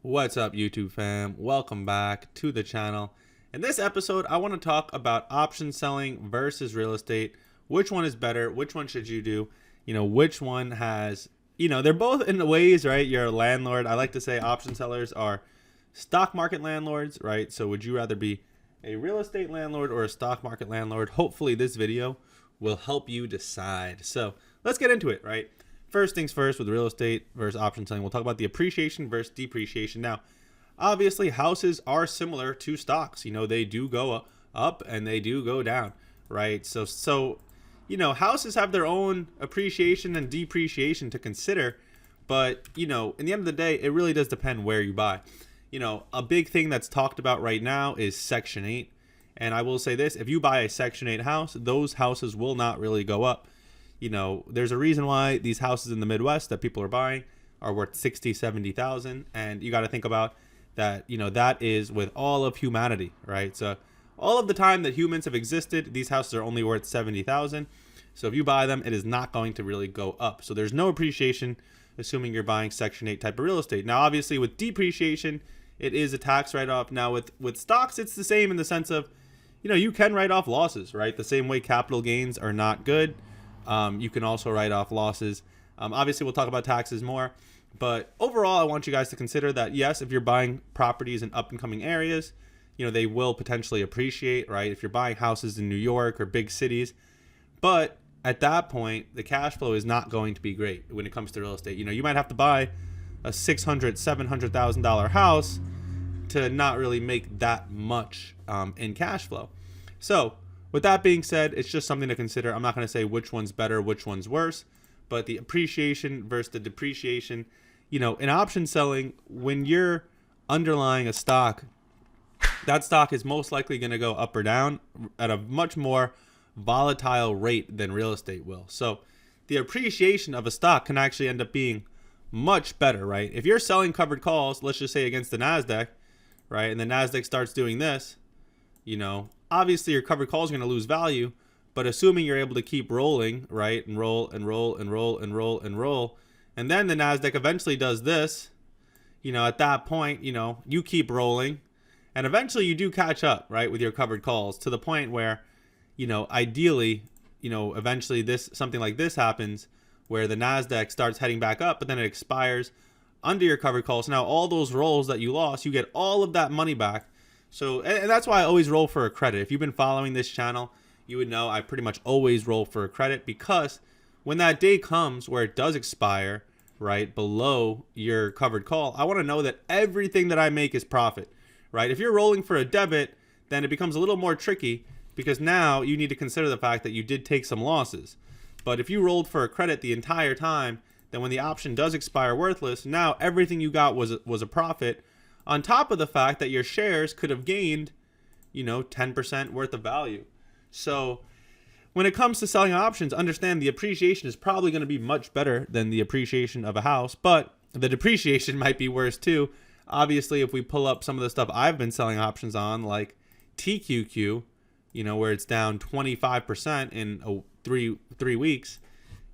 What's up, YouTube fam? Welcome back to the channel. In this episode, I want to talk about option selling versus real estate. Which one is better? Which one should you do? Which one has, they're both in ways, right? You're a landlord. I like to say option sellers are stock market landlords, right? So would you rather be a real estate landlord or a stock market landlord? Hopefully this video will help you decide. So let's get into it, right? First things first, with real estate versus option selling, we'll talk about the appreciation versus depreciation. Now, obviously, houses are similar to stocks. They do go up and they do go down, right? So houses have their own appreciation and depreciation to consider. But, in the end of the day, it really does depend where you buy. A big thing that's talked about right now is Section 8. And I will say this, if you buy a Section 8 house, those houses will not really go up. There's a reason why these houses in the Midwest that people are buying are worth 60, 70,000. And you got to think about that, that is with all of humanity, right? So all of the time that humans have existed, these houses are only worth 70,000. So if you buy them, it is not going to really go up. So there's no appreciation, assuming you're buying Section 8 type of real estate. Now, obviously with depreciation, it is a tax write-off. Now with stocks, it's the same in the sense of, you can write off losses, right? The same way capital gains are not good. You can also write off losses. Obviously, we'll talk about taxes more. But overall, I want you guys to consider that, yes, if you're buying properties in up-and-coming areas, they will potentially appreciate, right? If you're buying houses in New York or big cities. But at that point, the cash flow is not going to be great when it comes to real estate. You might have to buy a $600,000, $700,000 house to not really make that much in cash flow. So with that being said, it's just something to consider. I'm not going to say which one's better, which one's worse, but the appreciation versus the depreciation, in option selling, when you're underlying a stock, that stock is most likely going to go up or down at a much more volatile rate than real estate will. So the appreciation of a stock can actually end up being much better, right? If you're selling covered calls, let's just say against the NASDAQ, right? And the NASDAQ starts doing this, obviously your covered calls are going to lose value, but assuming you're able to keep rolling, right, and roll and roll and roll and roll and roll, and then the NASDAQ eventually does this, at that point, you keep rolling, and eventually you do catch up, right, with your covered calls to the point where, ideally, eventually something like this happens where the NASDAQ starts heading back up, but then it expires under your covered calls. Now, all those rolls that you lost, you get all of that money back. So, and that's why I always roll for a credit. If you've been following this channel, you would know I pretty much always roll for a credit, because when that day comes where it does expire, right, below your covered call, I want to know that everything that I make is profit, right? If you're rolling for a debit, then it becomes a little more tricky, because now you need to consider the fact that you did take some losses. But if you rolled for a credit the entire time, then when the option does expire worthless, now everything you got was a profit, on top of the fact that your shares could have gained, 10% worth of value. So when it comes to selling options, understand the appreciation is probably going to be much better than the appreciation of a house, but the depreciation might be worse too. Obviously, if we pull up some of the stuff I've been selling options on, like TQQ, where it's down 25% in three weeks,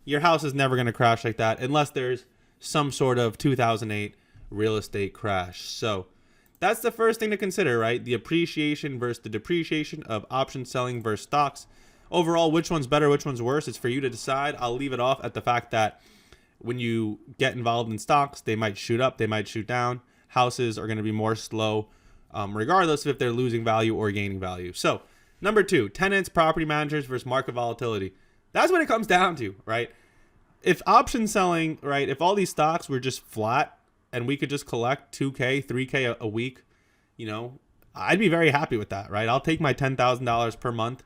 your house is never going to crash like that unless there's some sort of 2008 real estate crash. So that's the first thing to consider, right? The appreciation versus the depreciation of option selling versus stocks. Overall, which one's better, which one's worse, it's for you to decide. I'll leave it off at the fact that when you get involved in stocks, they might shoot up, they might shoot down. Houses are going to be more slow, regardless of if they're losing value or gaining value. So number 2, tenants, property managers versus market volatility. That's what it comes down to, right? If option selling, right, if all these stocks were just flat, and we could just collect 2K, 3K a week, I'd be very happy with that, right? I'll take my $10,000 per month,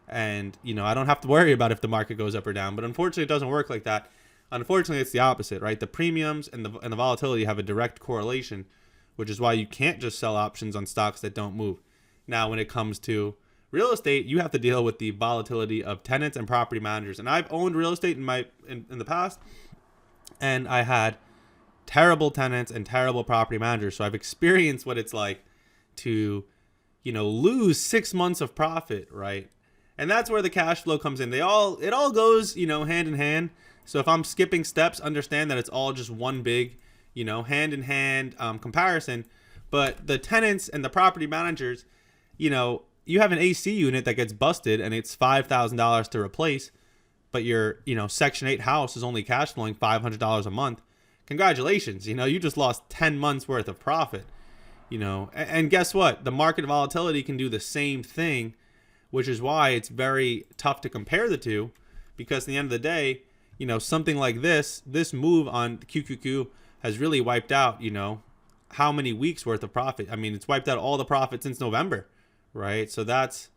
and, I don't have to worry about if the market goes up or down. But unfortunately, it doesn't work like that. Unfortunately, it's the opposite, right? The premiums and the volatility have a direct correlation, which is why you can't just sell options on stocks that don't move. Now, when it comes to real estate, you have to deal with the volatility of tenants and property managers. And I've owned real estate in the past, and I had terrible tenants and terrible property managers. So I've experienced what it's like to, lose 6 months of profit, right? And that's where the cash flow comes in. It all goes, hand in hand. So if I'm skipping steps, understand that it's all just one big, hand in hand comparison. But the tenants and the property managers, you have an AC unit that gets busted and it's $5,000 to replace, but your, Section 8 house is only cash flowing $500 a month. Congratulations. You just lost 10 months worth of profit, and guess what? The market volatility can do the same thing, which is why it's very tough to compare the two, because at the end of the day, something like this move on QQQ has really wiped out, how many weeks worth of profit. I mean, it's wiped out all the profit since November, right? So that's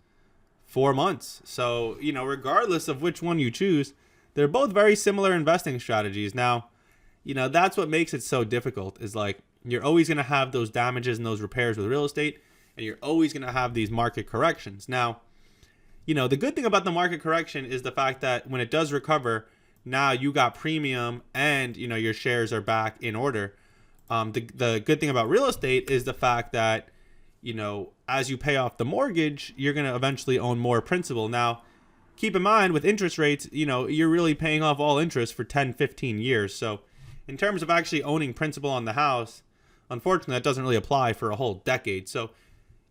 4 months. So, regardless of which one you choose, they're both very similar investing strategies. Now, that's what makes it so difficult, is like, you're always going to have those damages and those repairs with real estate, and you're always going to have these market corrections. Now, the good thing about the market correction is the fact that when it does recover, now you got premium and, your shares are back in order. The good thing about real estate is the fact that, as you pay off the mortgage, you're going to eventually own more principal. Now, keep in mind with interest rates, you're really paying off all interest for 10, 15 years. So in terms of actually owning principal on the house, unfortunately, that doesn't really apply for a whole decade. So,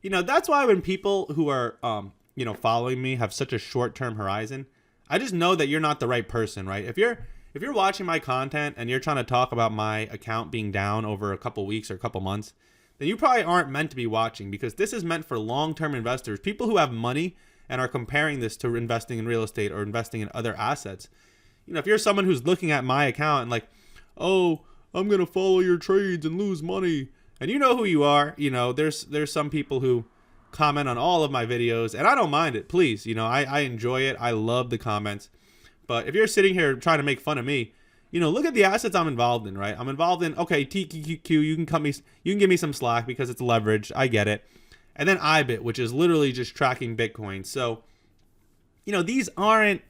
that's why when people who are, following me have such a short-term horizon, I just know that you're not the right person, right? If you're watching my content and you're trying to talk about my account being down over a couple weeks or a couple months, then you probably aren't meant to be watching, because this is meant for long-term investors, people who have money and are comparing this to investing in real estate or investing in other assets. If you're someone who's looking at my account and like, oh, I'm going to follow your trades and lose money, and you know who you are, there's some people who comment on all of my videos, and I don't mind it. Please, I enjoy it. I love the comments. But if you're sitting here trying to make fun of me, look at the assets I'm involved in, right? I'm involved in, okay, TQQQ, you can give me some slack because it's leveraged. I get it. And then IBIT, which is literally just tracking Bitcoin. So, these aren't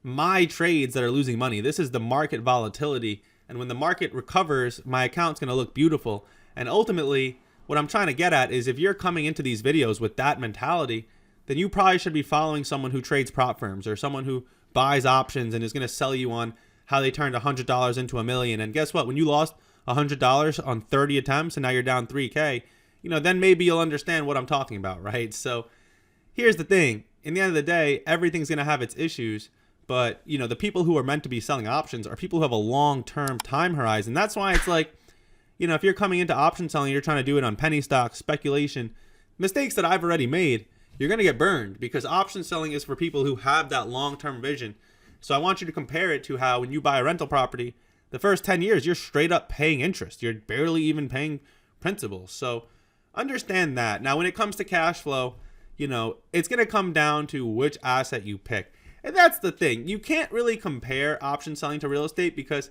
my trades that are losing money. This is the market volatility. And when the market recovers, my account's going to look beautiful. And ultimately, what I'm trying to get at is, if you're coming into these videos with that mentality, then you probably should be following someone who trades prop firms, or someone who buys options and is going to sell you on how they turned $100 into $1 million. And guess what? When you lost $100 on 30 attempts and now you're down 3K, then maybe you'll understand what I'm talking about, right? So here's the thing. In the end of the day, everything's going to have its issues. But, the people who are meant to be selling options are people who have a long-term time horizon. That's why it's like, if you're coming into option selling, you're trying to do it on penny stocks, speculation, mistakes that I've already made, you're going to get burned, because option selling is for people who have that long-term vision. So I want you to compare it to how when you buy a rental property, the first 10 years, you're straight up paying interest. You're barely even paying principal. So understand that. Now, when it comes to cash flow, it's going to come down to which asset you pick. And that's the thing. You can't really compare option selling to real estate, because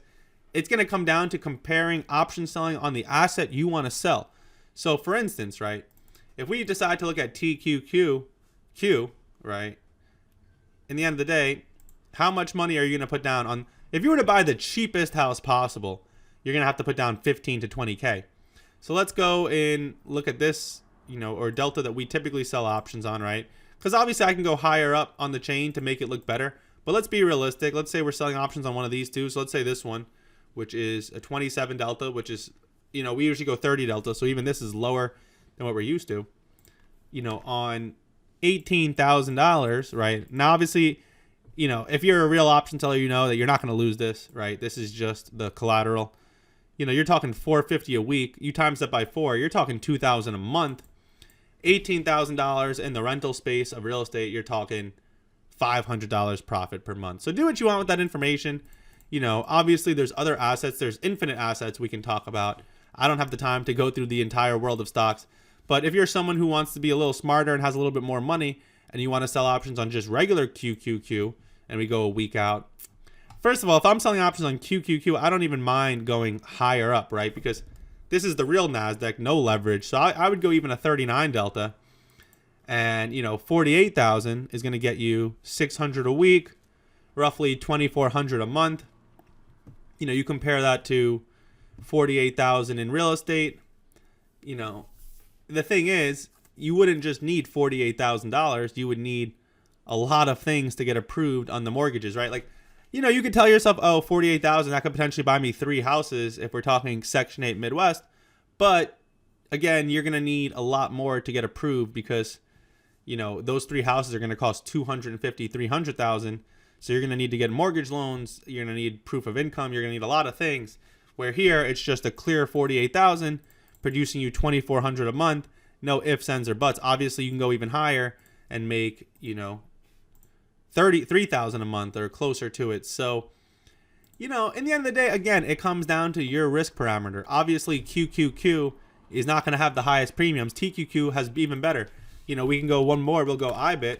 it's going to come down to comparing option selling on the asset you want to sell. So for instance, right, if we decide to look at TQQQ, right, in the end of the day, how much money are you going to put down on, if you were to buy the cheapest house possible, you're going to have to put down 15 to 20K. So let's go and look at this, or delta that we typically sell options on, right? Because obviously I can go higher up on the chain to make it look better, but let's be realistic. Let's say we're selling options on one of these two. So let's say this one, which is a 27 delta, which is, we usually go 30 delta. So even this is lower than what we're used to, on $18,000, right? Now, obviously, if you're a real option seller, you know that you're not going to lose this, right? This is just the collateral. You're talking $450 a week. You times that by 4, you're talking $2,000 a month. $18,000 in the rental space of real estate, you're talking $500 profit per month. So do what you want with that information. Obviously there's other assets. There's infinite assets we can talk about. I don't have the time to go through the entire world of stocks. But if you're someone who wants to be a little smarter and has a little bit more money, and you want to sell options on just regular QQQ, and we go a week out. First of all, if I'm selling options on QQQ, I don't even mind going higher up, right? Because this is the real NASDAQ, no leverage. So I would go even a 39 delta. And, 48,000 is going to get you 600 a week, roughly 2,400 a month. You compare that to 48,000 in real estate. The thing is, you wouldn't just need $48,000. You would need a lot of things to get approved on the mortgages, right? Like, You could tell yourself, oh, 48,000, that could potentially buy me 3 houses if we're talking Section 8 Midwest. But again, you're going to need a lot more to get approved because, those 3 houses are going to cost 250, 300,000. So you're going to need to get mortgage loans. You're going to need proof of income. You're going to need a lot of things. Where here, it's just a clear 48,000 producing you 2,400 a month. No ifs, ands, or buts. Obviously, you can go even higher and make, 33,000 a month or closer to it. So, in the end of the day, again, it comes down to your risk parameter. Obviously, QQQ is not going to have the highest premiums. TQQ has even better. We can go one more. We'll go IBIT.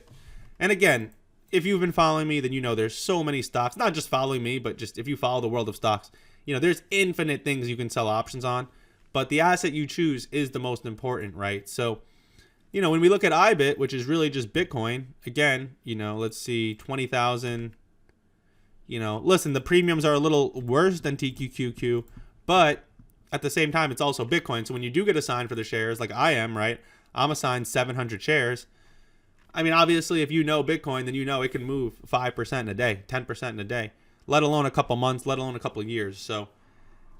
And again, if you've been following me, then there's so many stocks. Not just following me, but just if you follow the world of stocks, there's infinite things you can sell options on. But the asset you choose is the most important, right? So, when we look at IBIT, which is really just Bitcoin, again, let's see, 20,000. Listen, the premiums are a little worse than TQQQ, but at the same time, it's also Bitcoin. So when you do get assigned for the shares, like I am, right? I'm assigned 700 shares. I mean, obviously, if you know Bitcoin, then it can move 5% in a day, 10% in a day, let alone a couple months, let alone a couple of years. So,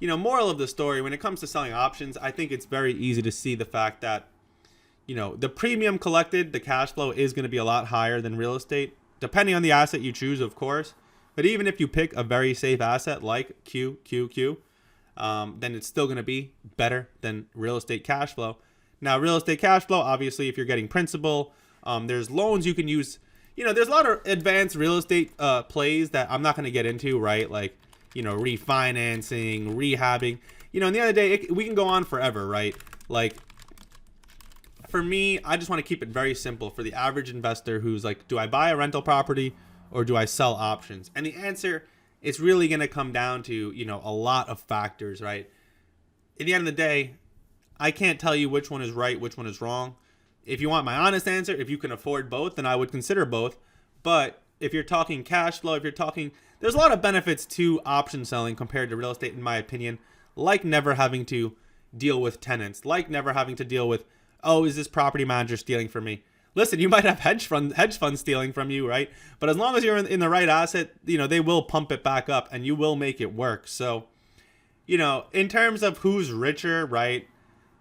moral of the story, when it comes to selling options, I think it's very easy to see the fact that the premium collected, the cash flow is going to be a lot higher than real estate, depending on the asset you choose, of course. But even if you pick a very safe asset like QQQ, then it's still going to be better than real estate cash flow. Now, real estate cash flow, obviously, if you're getting principal, there's loans you can use. There's a lot of advanced real estate plays that I'm not going to get into, right? Like, refinancing, rehabbing. In the end of the day, we can go on forever, right? Like, for me, I just want to keep it very simple for the average investor who's like, do I buy a rental property or do I sell options? And the answer is really going to come down to, a lot of factors, right? At the end of the day, I can't tell you which one is right, which one is wrong. If you want my honest answer, if you can afford both, then I would consider both. But if you're talking cash flow, there's a lot of benefits to option selling compared to real estate, in my opinion, like never having to deal with tenants, like never having to deal with, oh, is this property manager stealing from me? Listen, you might have hedge funds stealing from you, right? But as long as you're in the right asset, they will pump it back up and you will make it work. So, in terms of who's richer, right?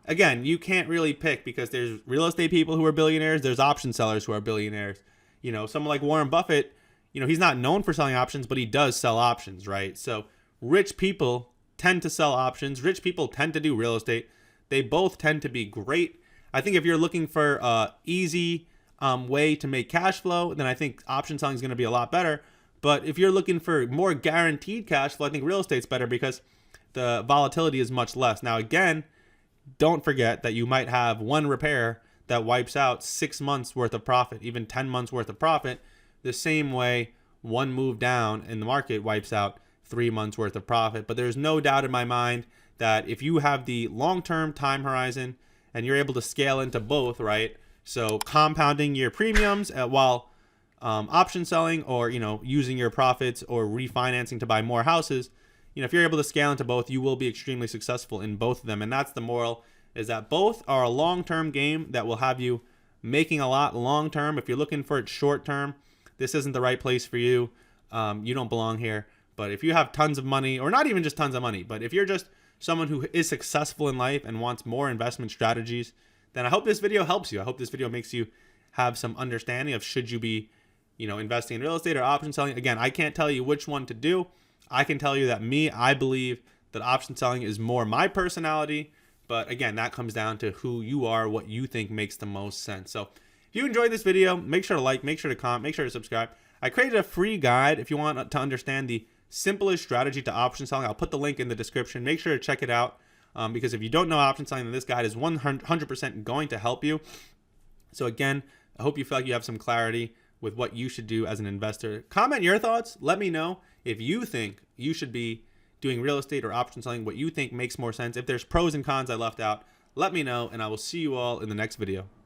Again, you can't really pick because there's real estate people who are billionaires. There's option sellers who are billionaires. Someone like Warren Buffett, he's not known for selling options, but he does sell options, right? So rich people tend to sell options. Rich people tend to do real estate. They both tend to be great. I think if you're looking for a easy way to make cash flow, then I think option selling is going to be a lot better. But if you're looking for more guaranteed cash flow, I think real estate's better because the volatility is much less. Now, again, don't forget that you might have one repair that wipes out 6 months worth of profit, even 10 months worth of profit, the same way one move down in the market wipes out 3 months worth of profit. But there's no doubt in my mind that if you have the long-term time horizon and you're able to scale into both, right? So compounding your premiums while option selling or, using your profits or refinancing to buy more houses, if you're able to scale into both, you will be extremely successful in both of them. And that's the moral, is that both are a long-term game that will have you making a lot long-term. If you're looking for it short-term, this isn't the right place for you. You don't belong here. But if you have tons of money, or not even just tons of money, but if you're just someone who is successful in life and wants more investment strategies, then I hope this video helps you. I hope this video makes you have some understanding of should you be, investing in real estate or option selling. Again, I can't tell you which one to do. I can tell you that I believe that option selling is more my personality. But again, that comes down to who you are, what you think makes the most sense. So if you enjoyed this video, make sure to like, make sure to comment, make sure to subscribe. I created a free guide if you want to understand the simplest strategy to option selling. I'll put the link in the description. Make sure to check it out because if you don't know option selling, then this guide is 100% going to help you. So again, I hope you feel like you have some clarity with what you should do as an investor. Comment your thoughts. Let me know if you think you should be doing real estate or option selling, what you think makes more sense. If there's pros and cons I left out, let me know, and I will see you all in the next video.